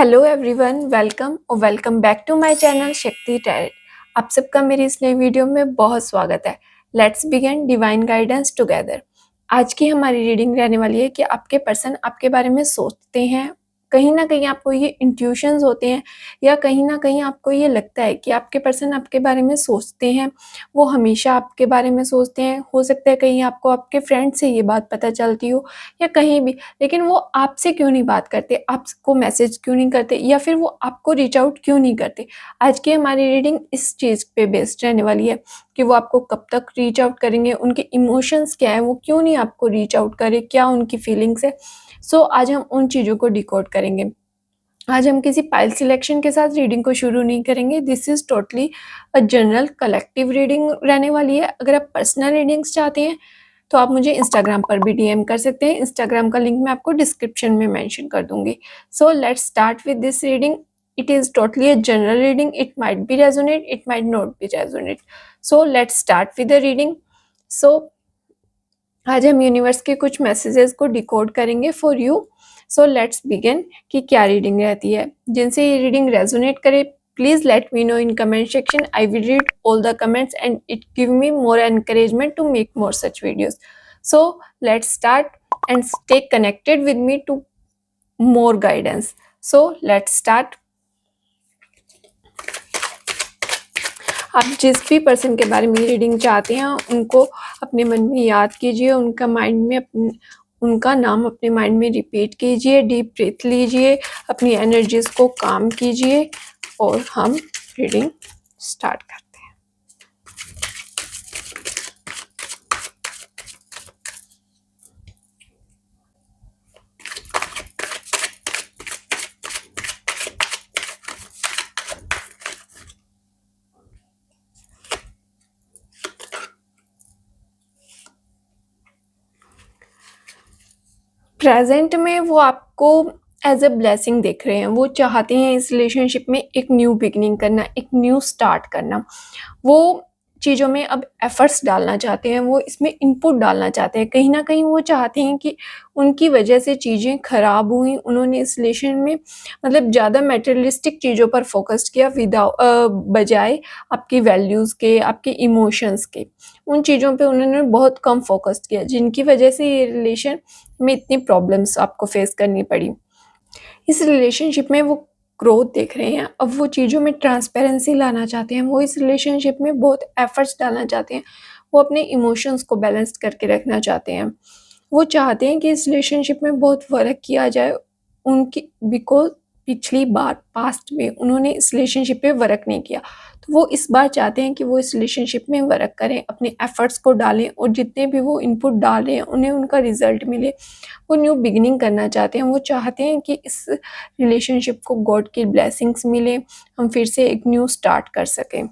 Hello everyone, welcome और welcome back to my channel Shakti tarot. आप सबका मेरी इस नई वीडियो में बहुत स्वागत है। Let's begin divine guidance together. आज की हमारी रीडिंग रहने वाली है कि आपके पर्सन आपके बारे में सोचते हैं। कहीं ना कहीं आपको ये इंट्यूशंस होते हैं या कहीं ना कहीं आपको ये लगता है कि आपके पर्सन आपके बारे में सोचते हैं। वो हमेशा आपके बारे में सोचते हैं। हो सकता है कहीं आपको आपके फ्रेंड से ये बात पता चलती हो या कहीं भी, लेकिन वो आपसे क्यों नहीं बात करते, आपको मैसेज क्यों नहीं करते या फिर वो आपको रीच आउट क्यों नहीं करते। आज की हमारी रीडिंग इस चीज़ पे बेस्ड रहने वाली है कि वो आपको कब तक रीच आउट करेंगे, उनके इमोशंस क्या है, वो क्यों नहीं आपको रीच आउट करे, क्या उनकी फीलिंग्स है। सो आज हम उन चीज़ों को डिकोड करेंगे। आज हम किसी पाइल सिलेक्शन के साथ रीडिंग को शुरू नहीं करेंगे। This is totally a general collective reading रहने वाली है। अगर आप पर्सनल रीडिंग्स चाहते हैं तो आप मुझे इंस्टाग्राम पर भी डीएम कर सकते हैं। इंस्टाग्राम का लिंक मैं आपको डिस्क्रिप्शन में मेंशन कर दूंगी। So let's start with this reading. It is totally a general reading. It might be resonate, it might not be resonate. So let's start with the reading. So आज हम universe के कुछ messages को decode करेंगे for you. So let's begin कि क्या reading रहती है। जिनसे ये रीडिंग रेजोनेट करे, please let me know in comment section. I will read all the comments and it give me more encouragement to make more such videos. So let's start and stay connected with me to more guidance. So let's start. आप जिस भी person के बारे में reading चाहते हैं उनको अपने मन में याद कीजिए, उनका माइंड में उनका नाम अपने माइंड में रिपीट कीजिए, डीप ब्रीथ लीजिए, अपनी एनर्जीज को काम कीजिए और हम रीडिंग स्टार्ट करते हैं। प्रेजेंट में वो आपको एज अ ब्लेसिंग देख रहे हैं। वो चाहते हैं इस रिलेशनशिप में एक न्यू बिगनिंग करना, एक न्यू स्टार्ट करना। वो चीज़ों में अब एफर्ट्स डालना चाहते हैं, वो इसमें इनपुट डालना चाहते हैं। कहीं ना कहीं वो चाहते हैं कि उनकी वजह से चीज़ें खराब हुई, उन्होंने इस रिलेशन में मतलब ज़्यादा मटेरियलिस्टिक चीज़ों पर फोकस किया बजाय आपकी वैल्यूज़ के, आपके इमोशंस के। उन चीज़ों पे उन्होंने बहुत कम फोकस किया, जिनकी वजह से ये रिलेशन में इतनी प्रॉब्लम्स आपको फेस करनी पड़ी। इस रिलेशनशिप में वो ग्रोथ देख रहे हैं। अब वो चीज़ों में ट्रांसपेरेंसी लाना चाहते हैं। वो इस रिलेशनशिप में बहुत एफर्ट्स डालना चाहते हैं। वो अपने इमोशंस को बैलेंस करके रखना चाहते हैं। वो चाहते हैं कि इस रिलेशनशिप में बहुत वर्क किया जाए उनकी, बिकॉज पिछली बार पास्ट में उन्होंने इस रिलेशनशिप पे वर्क नहीं किया, तो वो इस बार चाहते हैं कि वो इस रिलेशनशिप में वर्क करें, अपने एफर्ट्स को डालें और जितने भी वो इनपुट डाल रहे हैं उन्हें उनका रिजल्ट मिले। वो न्यू बिगिनिंग करना चाहते हैं। वो चाहते हैं कि इस रिलेशनशिप को गॉड की ब्लेसिंग्स मिले, हम फिर से एक न्यू स्टार्ट कर सकें।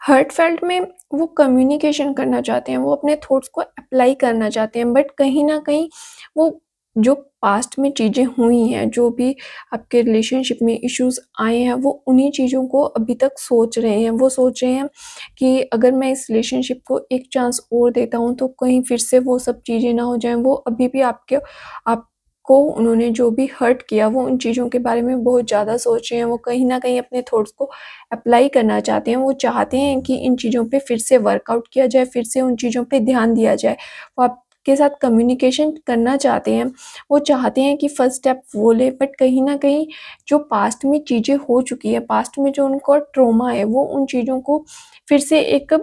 हर्टफेल्ट में वो कम्युनिकेशन करना चाहते हैं, वो अपने थॉट्स को अप्लाई करना चाहते हैं, बट कहीं ना कहीं वो जो पास्ट में चीज़ें हुई हैं, जो भी आपके रिलेशनशिप में इश्यूज आए हैं, वो उन्हीं चीज़ों को अभी तक सोच रहे हैं। वो सोच रहे हैं कि अगर मैं इस रिलेशनशिप को एक चांस और देता हूँ तो कहीं फिर से वो सब चीज़ें ना हो जाएं। वो अभी भी आपको उन्होंने जो भी हर्ट किया, वो उन चीज़ों के बारे में बहुत ज़्यादा सोच रहे हैं। वो कहीं ना कहीं अपने थॉट्स को अप्लाई करना चाहते हैं। वो चाहते हैं कि इन चीज़ों पे फिर से वर्कआउट किया जाए, फिर से उन चीज़ों पे ध्यान दिया जाए। वो आपके साथ कम्युनिकेशन करना चाहते हैं। वो चाहते हैं कि फर्स्ट स्टेप वो ले, बट कहीं न कहीं जो पास्ट में चीज़ें हो चुकी है, पास्ट में जो उनका ट्रॉमा है, वो उन चीज़ों को फिर से एक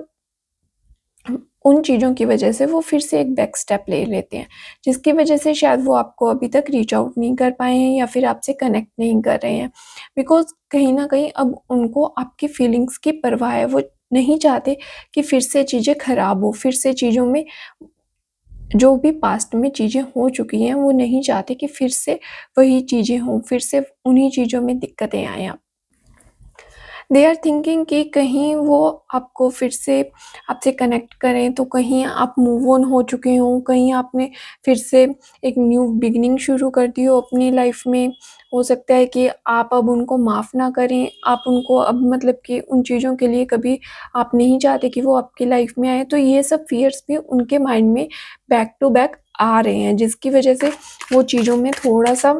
उन चीज़ों की वजह से वो फिर से एक बैक स्टेप ले लेते हैं, जिसकी वजह से शायद वो आपको अभी तक रीच आउट नहीं कर पाए हैं या फिर आपसे कनेक्ट नहीं कर रहे हैं। बिकॉज़ कहीं न कहीं अब उनको आपकी फीलिंग्स की परवाह है। वो नहीं चाहते कि फिर से चीज़ें खराब हो, फिर से चीज़ों में जो भी पास्ट में चीज़ें हो चुकी हैं, वो नहीं चाहते कि फिर से वही चीज़ें हों, फिर से उन्हीं चीज़ों में दिक्कतें आएँ। दे आर थिंकिंग कि कहीं वो आपको फिर से आपसे कनेक्ट करें, तो कहीं आप मूव ऑन हो चुके हों, कहीं आपने फिर से एक न्यू बिगिनिंग शुरू कर दी हो अपनी लाइफ में। हो सकता है कि आप अब उनको माफ़ ना करें, आप उनको अब मतलब कि उन चीज़ों के लिए कभी आप नहीं चाहते कि वो आपकी लाइफ में आएँ। तो ये सब फ़ियर्स भी उनके माइंड में बैक टू बैक आ रहे हैं, जिसकी वजह से वो चीज़ों में थोड़ा-सा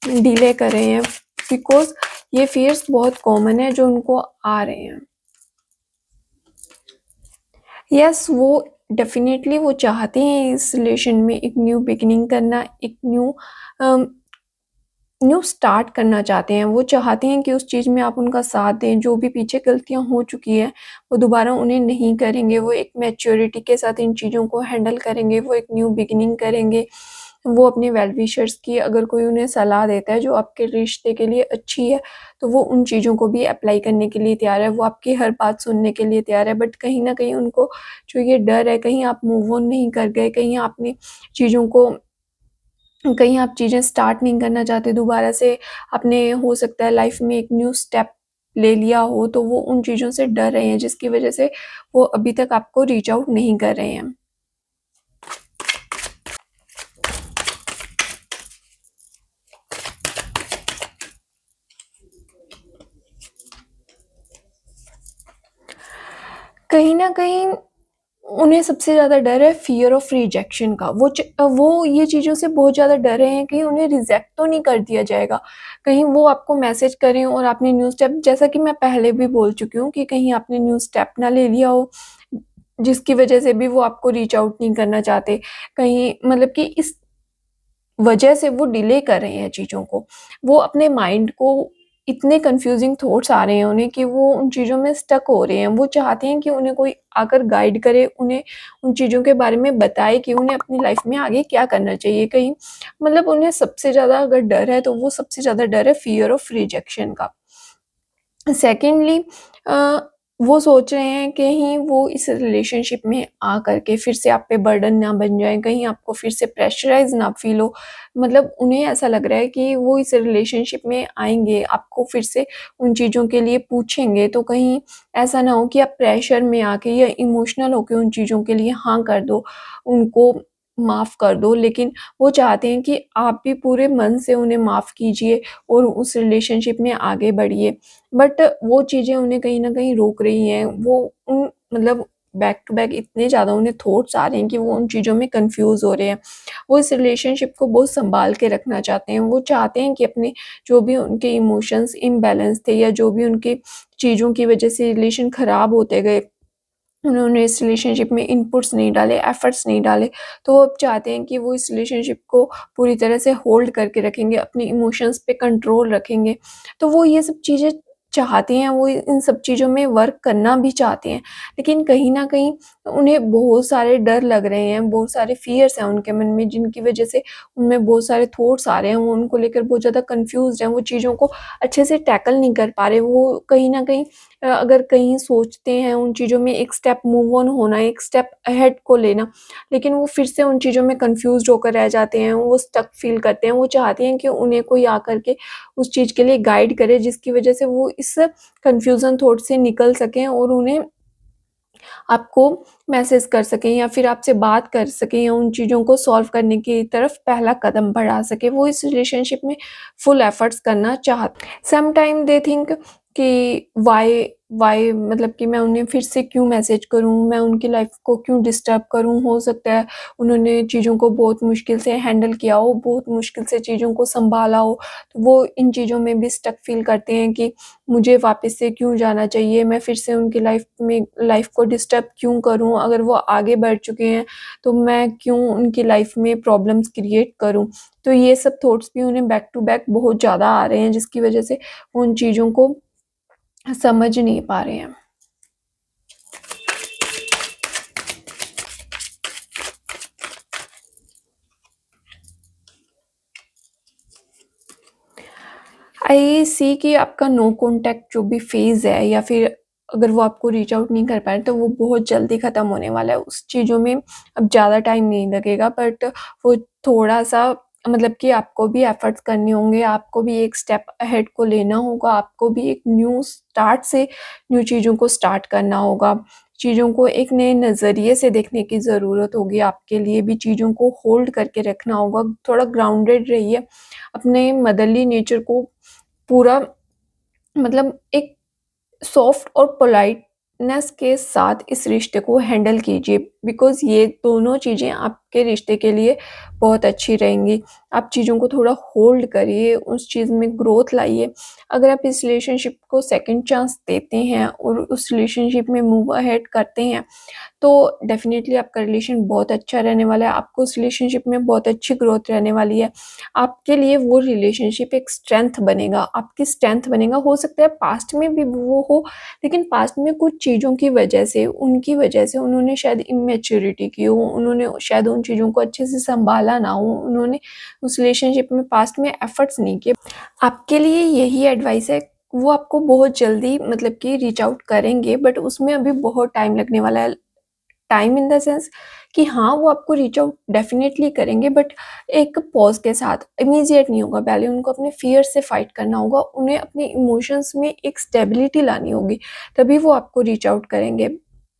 डिले कर रहे हैं, बिकॉज़ ये फ़ियर्स बहुत कॉमन है जो उनको आ रहे हैं। यस, वो डेफ़िनेटली वो चाहते हैं इस रिलेशन में एक न्यू बिगिनिंग करना, एक अ, न्यू स्टार्ट करना चाहते हैं। वो चाहते हैं कि उस चीज़ में आप उनका साथ दें, जो भी पीछे गलतियाँ हो चुकी हैं, वो दोबारा उन्हें नहीं करेंगे। वो एक मैच्योरिटी के साथ इन चीज़ों को हैंडल करेंगे, वो एक न्यू बिगिनिंग करेंगे। वो अपने वेल विशर्स की अगर कोई उन्हें सलाह देता है जो आपके रिश्ते के लिए अच्छी है, तो वो उन चीज़ों को भी अप्लाई करने के लिए तैयार है। वो आपकी हर बात सुनने के लिए तैयार है, बट कहीं न कहीं उनको जो ये डर है, कहीं आप मूव ऑन नहीं कर गए, कहीं आप चीज़ें स्टार्ट नहीं करना चाहते दोबारा से, आपने हो सकता है लाइफ़ में एक न्यू स्टेप ले लिया हो, तो वो उन चीज़ों से डर रहे हैं, जिसकी वज़ह से वो अभी तक आपको रीच आउट नहीं कर रहे हैं। कहीं न कहीं उन्हें सबसे ज़्यादा डर है फ़ियर ऑफ रिजेक्शन का। वो ये चीज़ों से बहुत ज़्यादा डर रहे हैं कि उन्हें रिजेक्ट तो नहीं कर दिया जाएगा। कहीं वो आपको मैसेज करें और आपने न्यू स्टेप, जैसा कि मैं पहले भी बोल चुकी हूँ, कि कहीं आपने न्यू स्टेप ना ले लिया हो, जिसकी वज़ह से भी वो आपको रीच आउट नहीं करना चाहते। कहीं मतलब कि इस वजह से वो डिले कर रहे हैं चीज़ों को। वो अपने माइंड को इतने कन्फ्यूज़िंग थॉट्स आ रहे हैं उन्हें कि वो उन चीज़ों में स्टक हो रहे हैं। वो चाहते हैं कि उन्हें कोई आकर गाइड करे, उन्हें उन चीज़ों के बारे में बताए कि उन्हें अपनी लाइफ़ में आगे क्या करना चाहिए। कहीं मतलब उन्हें सबसे ज़्यादा अगर डर है, तो वो सबसे ज़्यादा डर है फ़ियर ऑफ रिजेक्शन का। सेकेंडली अ, वो सोच रहे हैं कहीं वो इस रिलेशनशिप में आ कर के फिर से आप पे बर्डन ना बन जाएँ, कहीं आपको फिर से प्रेशराइज़ ना फ़ील हो। मतलब उन्हें ऐसा लग रहा है कि वो इस रिलेशनशिप में आएँगे, आपको फिर से उन चीज़ों के लिए पूछेंगे, तो कहीं ऐसा ना हो कि आप प्रेशर में आके या इमोशनल होके उन चीज़ों के लिए हाँ कर दो, उनको माफ़ कर दो। लेकिन वो चाहते हैं कि आप भी पूरे मन से उन्हें माफ़ कीजिए और उस रिलेशनशिप में आगे बढ़िए। बट वो चीज़ें उन्हें कहीं न कहीं रोक रही हैं। वो उन मतलब बैक टू बैक इतने ज़्यादा उन्हें थॉट्स आ रहे हैं कि वो उन चीज़ों में कन्फ्यूज़ हो रहे हैं। वो इस रिलेशनशिप को बहुत सँभाल के रखना चाहते हैं। वो चाहते हैं कि अपने जो भी उनके इमोशंस इम्बैलेंस थे या जो भी उनकी चीज़ों की वज़ह से रिलेशन ख़राब होते गए, उन्होंने इस रिलेशनशिप में इनपुट्स नहीं डाले, एफर्ट्स नहीं डाले, तो वो अब चाहते हैं कि वो इस रिलेशनशिप को पूरी तरह से होल्ड करके रखेंगे, अपने इमोशंस पे कंट्रोल रखेंगे। तो वो ये सब चीज़ें चाहते हैं, वो इन सब चीज़ों में वर्क करना भी चाहते हैं। लेकिन कहीं न कहीं उन्हें बहुत सारे डर लग रहे हैं, बहुत सारे फ़ियर्स हैं उनके मन में, जिनकी वज़ह से उनमें बहुत सारे थॉट्स आ रहे हैं, वो उनको लेकर बहुत ज़्यादा कन्फ्यूज़्ड हैं, वो चीज़ों को अच्छे से टैकल नहीं कर पा रहे। वो कहीं न कहीं अगर कहीं सोचते हैं उन चीज़ों में एक स्टेप मूव ऑन होना, एक स्टेप अहेड को लेना, लेकिन वो फिर से उन चीज़ों में कन्फ्यूज़्ड होकर रह जाते हैं, वो स्टक फ़ील करते हैं। वो चाहते हैं कि उन्हें कोई आकर के उस चीज़ के लिए गाइड करे, जिसकी वज़ह से वो इस कन्फ्यूज़न थॉट से निकल सकें और उन्हें आपको मैसेज कर सकें या फिर आपसे बात कर सकें या उन चीज़ों को सॉल्व करने की तरफ पहला कदम बढ़ा सकें। वो इस रिलेशनशिप में फुल एफर्ट्स करना चाहते हैं। सम टाइम दे थिंक कि व्हाई व्हाई मतलब कि मैं उन्हें फिर से क्यों मैसेज करूँ, मैं उनकी लाइफ़ को क्यों डिस्टर्ब करूँ। हो सकता है उन्होंने चीज़ों को बहुत मुश्किल से हैंडल किया हो, बहुत मुश्किल से चीज़ों को सँभाला हो, तो वो इन चीज़ों में भी स्टक फ़ील करते हैं कि मुझे वापस से क्यों जाना चाहिए, मैं फिर से उनकी लाइफ़ को डिस्टर्ब क्यों करूँ? अगर वो आगे बढ़ चुके हैं, तो मैं क्यों उनकी लाइफ़ में प्रॉब्लम्स क्रिएट करूँ? तो ये सब थॉट्स भी उन्हें बैक टू बैक बहुत ज़्यादा आ रहे हैं, जिसकी वज़ह से वो उन चीज़ों को समझ नहीं पा रहे हैं। आई सी कि आपका नो कॉन्टैक्ट जो भी फ़ेज़ है, या फिर अगर वो आपको रीच आउट नहीं कर पाए, तो वो बहुत जल्दी ख़त्म होने वाला है। उस चीज़ों में अब ज़्यादा टाइम नहीं लगेगा, बट वो थोड़ा-सा मतलब कि आपको भी एफर्ट्स करने होंगे, आपको भी एक स्टेप अहेड को लेना होगा, आपको भी एक न्यू स्टार्ट से न्यू चीज़ों को स्टार्ट करना होगा। चीज़ों को एक नए नज़रिए से देखने की ज़रूरत होगी, आपके लिए भी चीज़ों को होल्ड करके रखना होगा। थोड़ा ग्राउंडेड रहिए, अपने मदरली नेचर को पूरा मतलब एक सॉफ्ट और पोलाइटनेस के साथ इस रिश्ते को हैंडल कीजिए, बिकॉज़ ये दोनों चीज़ें आपके रिश्ते के लिए बहुत अच्छी रहेंगी। आप चीज़ों को थोड़ा होल्ड करिए, उस चीज़ में ग्रोथ लाइए। अगर आप इस रिलेशनशिप को सेकंड चांस देते हैं और उस रिलेशनशिप में मूव अहेड करते हैं, तो डेफ़िनेटली आपका रिलेशन बहुत अच्छा रहने वाला है, आपको उस रिलेशनशिप में बहुत अच्छी ग्रोथ रहने वाली है। आपके लिए वो रिलेशनशिप एक स्ट्रेंथ बनेगा, आपकी स्ट्रेंथ बनेगा। हो सकता है पास्ट में भी वो हो, लेकिन पास्ट में कुछ चीज़ों की वजह से, उनकी वजह से उन्होंने शायद इमैच्योरिटी की हो, उन्होंने शायद उन चीज़ों को अच्छे से सँभाला ना हो, उन्होंने उस रिलेशनशिप में पास्ट में एफ़र्ट्स नहीं किए। आपके लिए यही एडवाइस है, वो आपको बहुत जल्दी मतलब कि रीच आउट करेंगे, बट उसमें अभी बहुत टाइम लगने वाला है। टाइम इन द सेंस कि हाँ, वो आपको रीच आउट डेफ़िनेटली करेंगे, बट एक पॉज़ के साथ, इमीडिएट नहीं होगा। पहले उनको अपने फ़ियर से फ़ाइट करना होगा, उन्हें अपने इमोशंस में एक स्टेबिलिटी लानी होगी, तभी वो आपको रीच आउट करेंगे।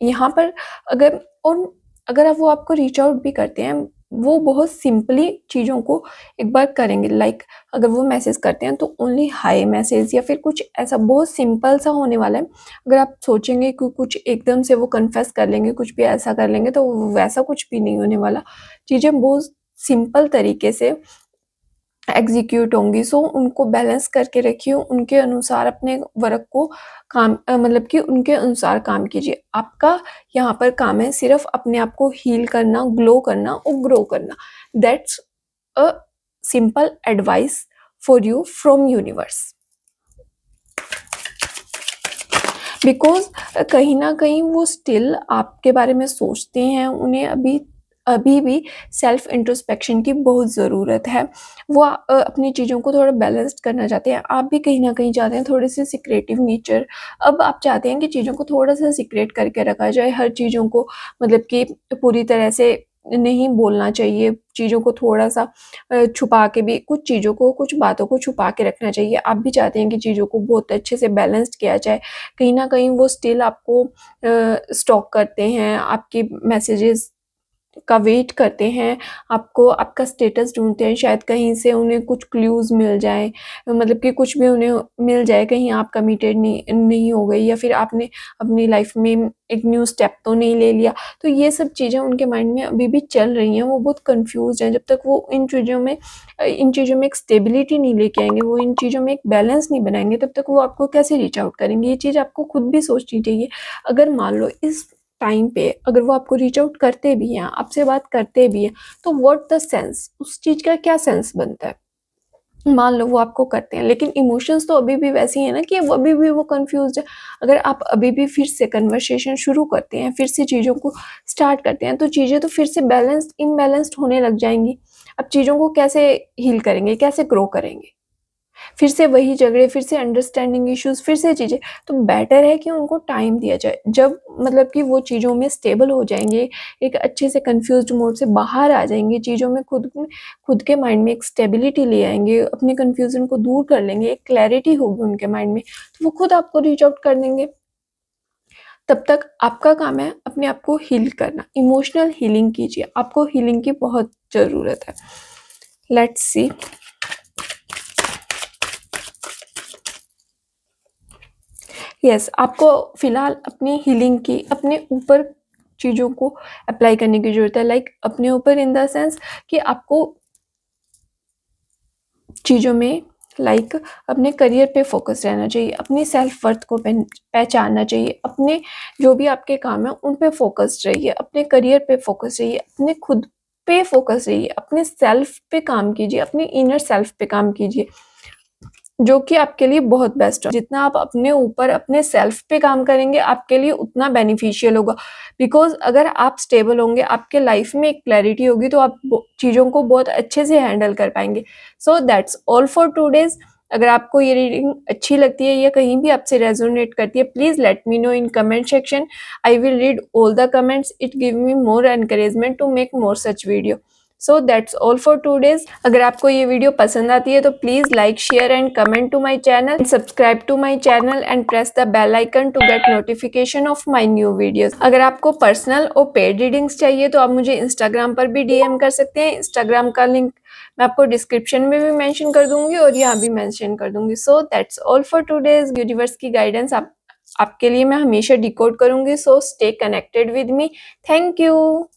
यहाँ पर अगर और अगर आप वो आपको रीच आउट भी करते हैं, वो बहुत सिंपली चीज़ों को एक बार करेंगे। लाइक अगर वो मैसेज करते हैं तो ओनली हाय मैसेज या फिर कुछ ऐसा बहुत सिंपल सा होने वाला है। अगर आप सोचेंगे कि कुछ एकदम से वो कन्फेस कर लेंगे, कुछ भी ऐसा कर लेंगे, तो वैसा कुछ भी नहीं होने वाला। चीज़ें बहुत सिंपल तरीके से एग्ज़ीक्यूट होंगी, सो उनको बैलेंस करके रखिए, उनके अनुसार अपने वर्क को मतलब कि उनके अनुसार काम कीजिए। आपका यहाँ पर काम है सिर्फ़ अपने आप को हील करना, ग्लो करना और ग्रो करना। That's a simple advice for you from universe. Because कहीं न कहीं वो स्टिल आपके बारे में सोचते हैं, उन्हें अभी भी सेल्फ इंट्रोस्पेक्शन की बहुत ज़रूरत है। वो अपनी चीज़ों को थोड़ा बैलेंस्ड करना चाहते हैं, आप भी कहीं न कहीं चाहते हैं थोड़े-से सीक्रेटिव नेचर। अब आप चाहते हैं कि चीज़ों को थोड़ा-सा सीक्रेट करके रखा जाए, हर चीज़ों को मतलब कि पूरी तरह से नहीं बोलना चाहिए, चीज़ों को थोड़ा-सा छुपा के भी कुछ चीज़ों को, कुछ बातों को छुपा के रखना चाहिए। आप भी चाहते हैं कि चीज़ों को बहुत अच्छे से बैलेंस्ड किया जाए। कहीं न कहीं वो स्टिल आपको स्टॉक करते हैं, आपके मैसेजेस का वेट करते हैं, आपको आपका स्टेटस ढूँढते हैं, शायद कहीं से उन्हें कुछ क्लूज़ मिल जाएँ, मतलब कि कुछ भी उन्हें मिल जाए, कहीं आप कमिटेड नहीं हो गई या फिर आपने अपनी लाइफ़ में एक न्यू स्टेप तो नहीं ले लिया। तो ये सब चीज़ें उनके माइंड में अभी भी चल रही हैं, वो बहुत कन्फ्यूज़्ड हैं। जब तक वो इन चीज़ों में एक स्टेबिलिटी नहीं लेके आएँगे, वो इन चीज़ों में एक बैलेंस नहीं बनाएँगे, तब तक वो आपको कैसे रीच आउट करेंगे? ये चीज़ आपको खुद भी सोचनी चाहिए। अगर मान लो इस टाइम पे अगर वो आपको रीच आउट करते भी हैं, आपसे बात करते भी हैं, तो व्हाट द सेंस? उस चीज़ का क्या सेंस बनता है? मान लो वो आपको करते हैं, लेकिन इमोशंस तो अभी भी वैसे ही है ना कि वो अभी भी वो कन्फ्यूज़्ड है। अगर आप अभी भी फिर से कन्वर्सेशन शुरू करते हैं, फिर से चीज़ों को स्टार्ट करते हैं, तो चीज़ें तो फिर से इम्बैलेंस्ड होने लग जाएँगी। अब चीज़ों को कैसे हील करेंगे, कैसे ग्रो करेंगे? फिर से वही झगड़े, फिर से अंडरस्टैंडिंग इश्यूज़, फिर से चीज़ें। तो बेटर है कि उनको टाइम दिया जाए। जब मतलब कि वो चीज़ों में स्टेबल हो जाएँगे, एक अच्छे से कन्फ्यूज़्ड मोड से बाहर आ जाएँगे, चीज़ों में खुद के माइंड में एक स्टेबिलिटी ले आएँगे, अपने कन्फ्यूज़न को दूर कर लेंगे, एक क्लैरिटी होगी उनके माइंड में, तो वो खुद आपको रीच आउट कर देंगे। तब तक आपका काम है अपने आप को हील करना, इमोशनल हीलिंग कीजिए, आपको हीलिंग की बहुत ज़रूरत है। Let's see. यस, आपको फ़िलहाल अपनी हीलिंग की अपने ऊपर चीज़ों को अप्लाई करने की ज़रूरत है। लाइक अपने ऊपर इन द सेंस कि आपको चीज़ों में लाइक अपने करियर पे फ़ोकस रहना चाहिए, अपनी सेल्फ वर्थ को पहचानना चाहिए, अपने जो भी आपके काम हैं उन पे फ़ोकस्ड रहिए, अपने करियर पे फ़ोकस रहिए, अपने खुद पे फ़ोकस रहिए, अपने सेल्फ पे काम कीजिए, अपने इनर सेल्फ पे काम कीजिए। जो कि आपके लिए बहुत बेस्ट है। जितना आप अपने ऊपर अपने सेल्फ पे काम करेंगे, आपके लिए उतना बेनिफिशियल होगा। बिकॉज़ अगर आप स्टेबल होंगे, आपके लाइफ़ में एक क्लैरिटी होगी, तो आप चीज़ों को बहुत अच्छे से हैंडल कर पाएँगे। सो दैट्स ऑल फॉर टुडेज़। अगर आपको ये रीडिंग अच्छी लगती है या कहीं भी आपसे रेज़ोनेट करती है, please let me know in comment section. I will read all the comments. It give me more encouragement to make more such video. So that's all for today's. अगर आपको ये वीडियो पसंद आती है तो please like, share and comment to my channel, subscribe to my channel and press the bell icon to get notification of my new videos. अगर आपको personal और पेड रीडिंग्स चाहिए तो आप मुझे इंस्टाग्राम पर भी DM कर सकते हैं। इंस्टाग्राम का लिंक मैं आपको डिस्क्रिप्शन में भी मेंशन कर दूंगी और यहाँ भी मेंशन कर दूंगी। सो that's all for today's. Universe की गाइडेंस आपके लिए मैं हमेशा डिकोड करूंगी। So stay connected with me. Thank you.